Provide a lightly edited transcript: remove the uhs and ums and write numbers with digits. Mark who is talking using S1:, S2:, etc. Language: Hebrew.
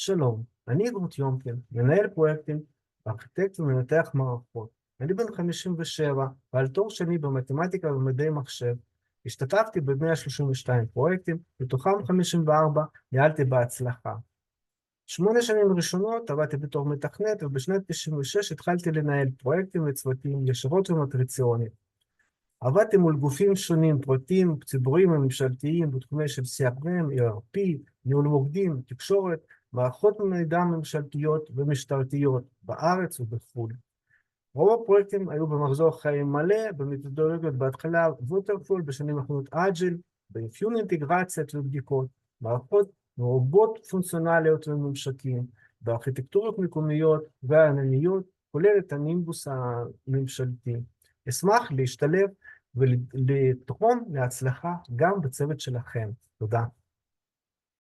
S1: שלום, אני רות יומקין, מנהל פרויקטים, ארכיטקט ומנתח מערכות. אני בן 57, בעל תואר שני במתמטיקה ומדעי מחשב. השתתפתי ב-132 פרויקטים, מתוכם 54 ניהלתי בהצלחה. 8 שנים ראשונות עבדתי בתור מתכנת, ובשנת 96 התחלתי לנהל פרויקטים וצוותים ישירות ומטריציונית. עבדתי מול גופים שונים, פרטיים, ציבוריים וממשלתיים, בתחומי של CRM, ERP, ניהול מוקדים, תקשורת, מערכות מידע ממשלתיות ומשטרתיות בארץ ובחו"ל. רוב הפרויקטים היו במחזור חיים מלא, במתודולוגיות בהתחלה ווטרפול, בשנים האחרונות אג'יל, באפיון אינטגרציות ובדיקות, מערכות מרובות פונקציונליות וממשקים, בארכיטקטורות מקומיות וענניות, כולל את הנימבוס הממשלתי. אשמח להשתלב ולתרום להצלחה גם בצוות שלכם. תודה.